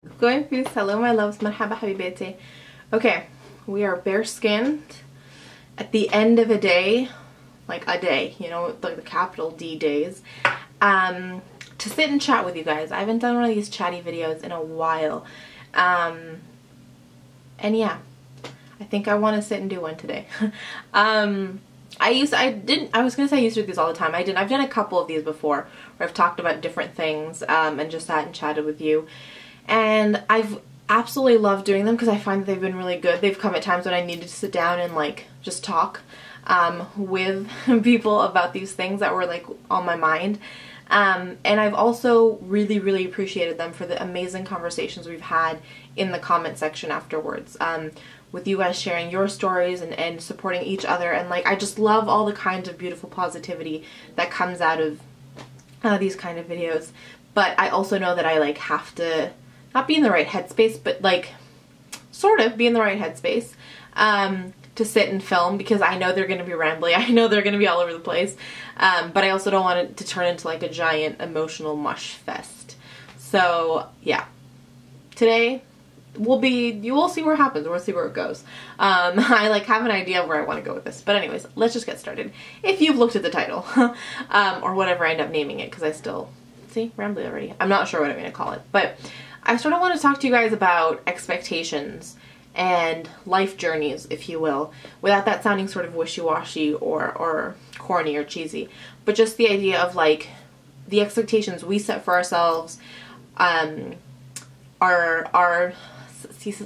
Barefaced, hello my loves, marhaba habibati. Okay, we are bare skinned at the end of a day, like a day, you know, like the capital D days, to sit and chat with you guys. I haven't done one of these chatty videos in a while, and yeah, I think I want to sit and do one today. I was gonna say I used to do these all the time. I didn't. I've done a couple of these before where I've talked about different things and just sat and chatted with you. And I've absolutely loved doing them because I find that they've been really good. They've come at times when I needed to sit down and like just talk with people about these things that were like on my mind. And I've also really appreciated them for the amazing conversations we've had in the comment section afterwards. With you guys sharing your stories and supporting each other, and like I just love all the kinds of beautiful positivity that comes out of these kind of videos. But I also know that I like have to not be in the right headspace, but like sort of be in the right headspace to sit and film, because I know they're going to be rambly. I know they're going to be all over the place, but I also don't want it to turn into like a giant emotional mush fest. So yeah, today you will see what happens. We'll see where it goes. I like have an idea of where I want to go with this, but anyways, let's just get started. If you've looked at the title or whatever I end up naming it, because I still see rambly already. I'm not sure what I'm going to call it, but I sort of want to talk to you guys about expectations and life journeys, if you will, without that sounding sort of wishy-washy or corny or cheesy, but just the idea of like the expectations we set for ourselves, I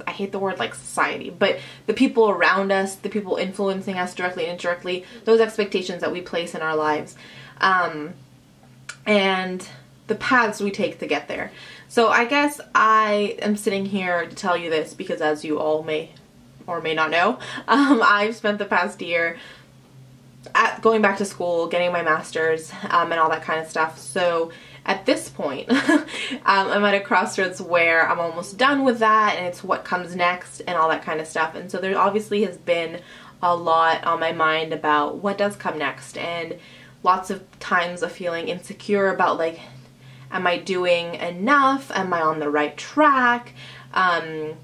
hate the word like society, but the people around us, the people influencing us directly and indirectly, those expectations that we place in our lives, and the paths we take to get there. So I guess I am sitting here to tell you this because, as you all may or may not know, I've spent the past year going back to school, getting my master's, and all that kind of stuff. So at this point, I'm at a crossroads where I'm almost done with that, and it's what comes next and all that kind of stuff. And so there obviously has been a lot on my mind about what does come next, and lots of times of feeling insecure about like, am I doing enough? Am I on the right track? I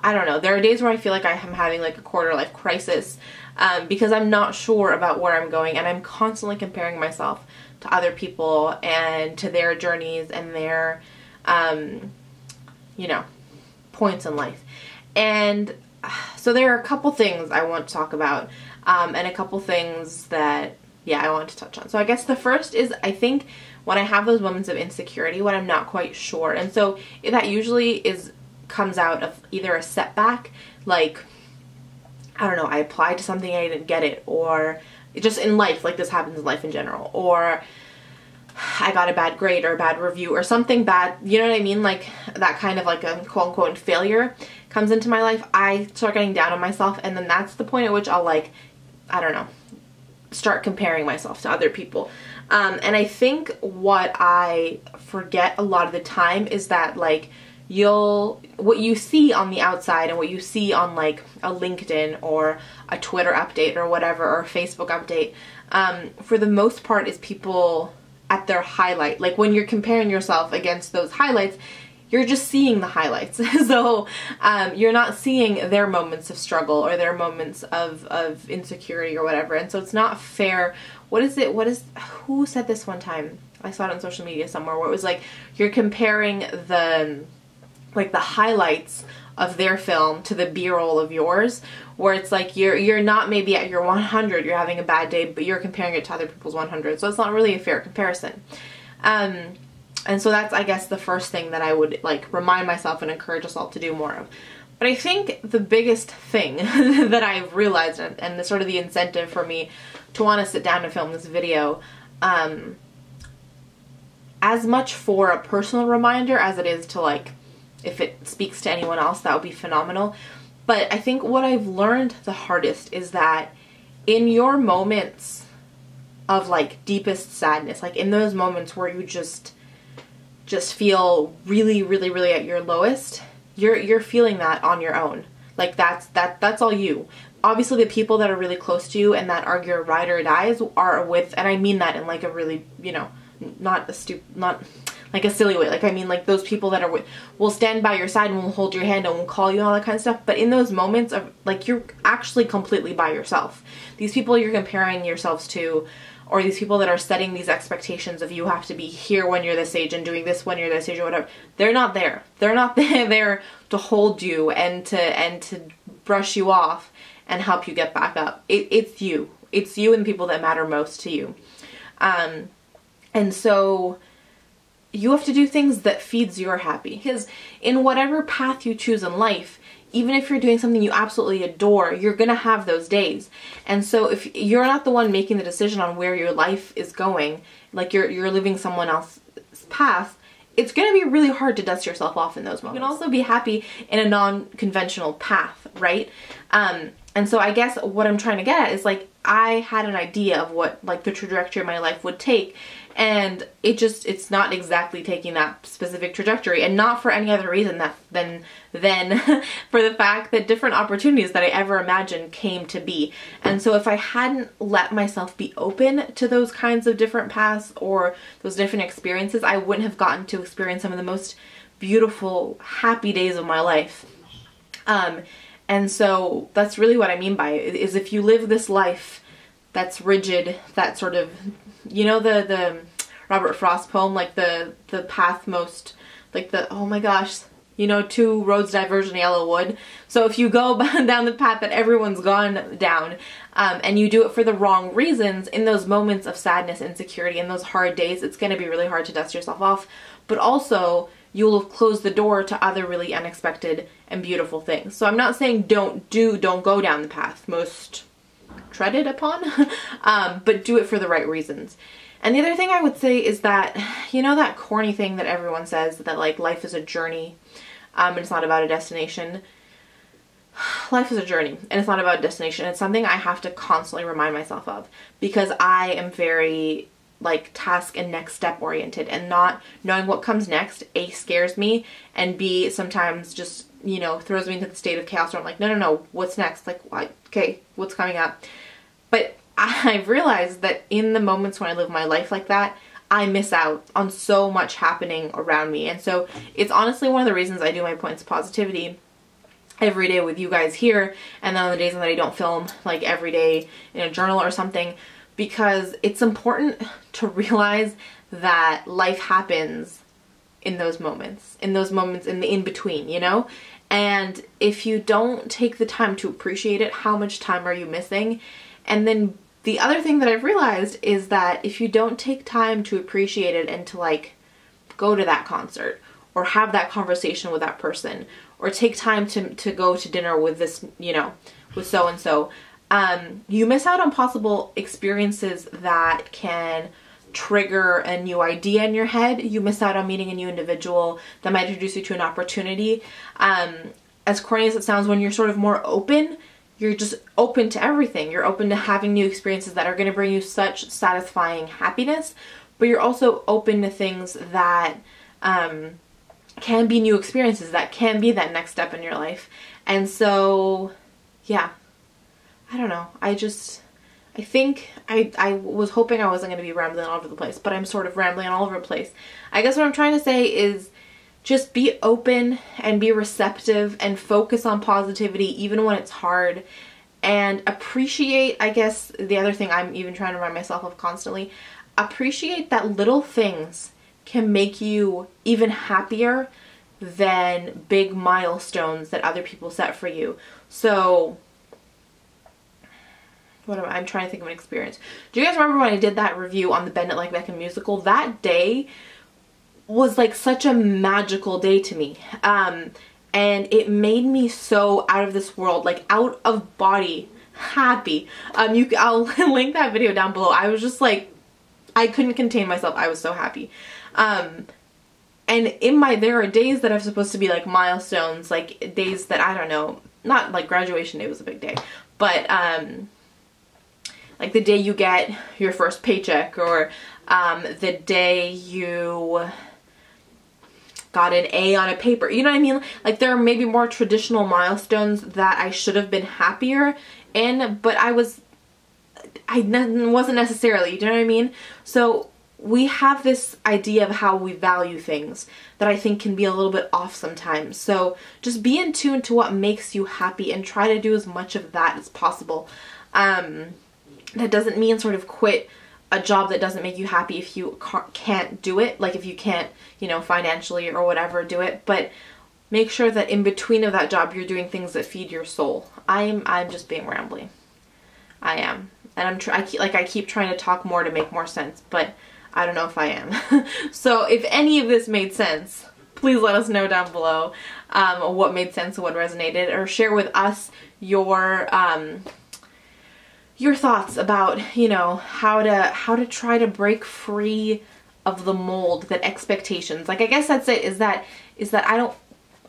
don't know. There are days where I feel like I am having like a quarter life crisis because I'm not sure about where I'm going, and I'm constantly comparing myself to other people and to their journeys and their, you know, points in life. And so there are a couple things I want to talk about, and a couple things that, yeah, I want to touch on. So I guess the first is, I think when I have those moments of insecurity, when I'm not quite sure, and so that usually comes out of either a setback, like, I don't know, I applied to something, I didn't get it, or just in life, like this happens in life in general, or I got a bad grade or a bad review or something bad, you know what I mean? Like that kind of like a quote unquote failure comes into my life. I start getting down on myself, and then that's the point at which I'll like, I don't know, start comparing myself to other people. And I think what I forget a lot of the time is that like what you see on the outside and what you see on like a LinkedIn or a Twitter update or whatever, or a Facebook update, for the most part is people at their highlight. Like when you're comparing yourself against those highlights, you're just seeing the highlights. So you're not seeing their moments of struggle or their moments of insecurity or whatever. And so it's not fair. Who said this one time? I saw it on social media somewhere where it was like, you're comparing the highlights of their film to the B-roll of yours, where it's like you're not maybe at your 100, you're having a bad day, but you're comparing it to other people's 100. So it's not really a fair comparison. And so that's, I guess, the first thing that I would like remind myself and encourage us all to do more of. But I think the biggest thing that I've realized, and the sort of the incentive for me to want to sit down and film this video, as much for a personal reminder as it is to like, if it speaks to anyone else, that would be phenomenal. But I think what I've learned the hardest is that in your moments of like deepest sadness, like in those moments where you just feel really at your lowest, you're feeling that on your own. Like that's all you. Obviously the people that are really close to you and that are your ride or dies are with, and I mean that in like a really, you know, not like a silly way. Like, I mean, like those people that are will stand by your side and will hold your hand and will call you and all that kind of stuff. But in those moments of like, you're actually completely by yourself. These people you're comparing yourselves to, or these people that are setting these expectations of you have to be here when you're this age and doing this when you're this age or whatever, they're not there. They're not there to hold you and to brush you off and help you get back up. It's you. It's you and the people that matter most to you. And so you have to do things that feeds your happy. Because in whatever path you choose in life, even if you're doing something you absolutely adore, you're gonna have those days. And so if you're not the one making the decision on where your life is going, like you're living someone else's path, it's gonna be really hard to dust yourself off in those moments. You can also be happy in a non-conventional path, right? And so I guess what I'm trying to get at is like, I had an idea of what like the trajectory of my life would take, and it's not exactly taking that specific trajectory, and not for any other reason than for the fact that different opportunities that I ever imagined came to be. And so if I hadn't let myself be open to those kinds of different paths or those different experiences, I wouldn't have gotten to experience some of the most beautiful, happy days of my life. And so that's really what I mean by it, is if you live this life that's rigid, that sort of, you know, the Robert Frost poem, like the path most, like the, oh my gosh, you know, two roads diverge in yellow wood. So if you go down the path that everyone's gone down, and you do it for the wrong reasons, in those moments of sadness, insecurity, in those hard days, it's going to be really hard to dust yourself off. But also, you'll have closed the door to other really unexpected and beautiful things. So I'm not saying don't go down the path most treaded upon, but do it for the right reasons. And the other thing I would say is that, you know, that corny thing that everyone says, that like life is a journey, and it's not about a destination. Life is a journey, and it's not about a destination. It's something I have to constantly remind myself of, because I am very like task and next step oriented, and not knowing what comes next, A, scares me, and B, sometimes just, you know, throws me into the state of chaos where I'm like, no, what's next? Like, what? Okay, what's coming up? But I've realized that in the moments when I live my life like that, I miss out on so much happening around me. And so it's honestly one of the reasons I do my Points of Positivity every day with you guys here, and then on the days that I don't film, like every day in a journal or something, because it's important to realize that life happens in those moments in the in-between, you know? And if you don't take the time to appreciate it, how much time are you missing? And then the other thing that I've realized is that if you don't take time to appreciate it and to like go to that concert or have that conversation with that person or take time to go to dinner with this, you know, with so-and-so, you miss out on possible experiences that can trigger a new idea in your head. You miss out on meeting a new individual that might introduce you to an opportunity. As corny as it sounds, when you're sort of more open, you're just open to everything. You're open to having new experiences that are going to bring you such satisfying happiness, but you're also open to things that can be new experiences, that can be that next step in your life. And so, yeah. I don't know. I think I was hoping I wasn't going to be rambling all over the place, but I'm sort of rambling all over the place. I guess what I'm trying to say is just be open and be receptive and focus on positivity even when it's hard, and appreciate, I guess the other thing I'm even trying to remind myself of constantly, appreciate that little things can make you even happier than big milestones that other people set for you. So I'm trying to think of an experience. Do you guys remember when I did that review on the Bend It Like Beckham musical? That day was like such a magical day to me. And it made me so out of this world, like out of body happy. I'll link that video down below. I was just like, I couldn't contain myself. I was so happy. And there are days that are supposed to be like milestones, like days that, I don't know, not like graduation day was a big day, but like the day you get your first paycheck, or the day you got an A on a paper, you know what I mean? Like there are maybe more traditional milestones that I should have been happier in, but I wasn't necessarily, you know what I mean? So we have this idea of how we value things that I think can be a little bit off sometimes. So just be in tune to what makes you happy and try to do as much of that as possible. That doesn't mean sort of quit a job that doesn't make you happy if you can't do it, like if you can't, you know, financially or whatever do it, but make sure that in between of that job you're doing things that feed your soul. I'm just being rambly. I am. And I keep trying to talk more to make more sense, but I don't know if I am. So if any of this made sense, please let us know down below what made sense and what resonated, or share with us your thoughts about, you know, how to try to break free of the mold that expectations, like I guess that's it, is that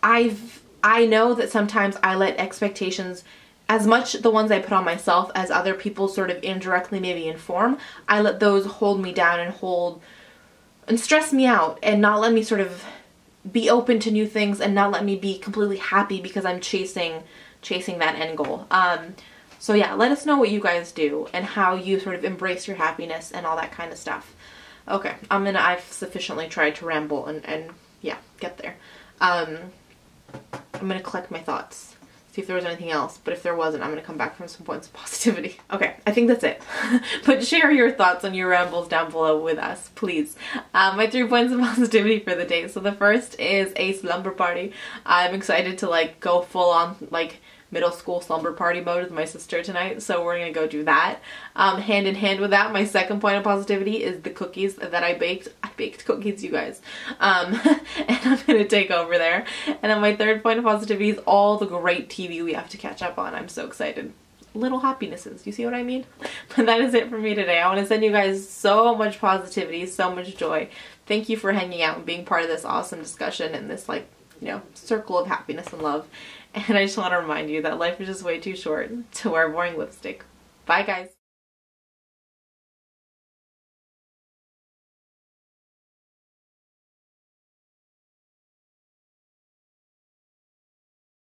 I know that sometimes I let expectations, as much the ones I put on myself as other people sort of indirectly maybe inform, I let those hold me down and stress me out and not let me sort of be open to new things and not let me be completely happy because I'm chasing that end goal. So yeah, let us know what you guys do and how you sort of embrace your happiness and all that kind of stuff. Okay, I've sufficiently tried to ramble and yeah, get there. I'm gonna collect my thoughts, see if there was anything else, but if there wasn't, I'm gonna come back from some points of positivity. Okay, I think that's it. But share your thoughts on your rambles down below with us, please. My 3 points of positivity for the day. So the first is a slumber party. I'm excited to like go full on like middle school slumber party mode with my sister tonight, so we're gonna go do that. Hand in hand with that, my second point of positivity is the cookies that I baked. I baked cookies, you guys. And I'm gonna take over there. And then my third point of positivity is all the great TV we have to catch up on. I'm so excited. Little happinesses, you see what I mean? But that is it for me today. I want to send you guys so much positivity, so much joy. Thank you for hanging out and being part of this awesome discussion and this, like, you know, circle of happiness and love. And I just want to remind you that life is just way too short to wear boring lipstick. Bye, guys.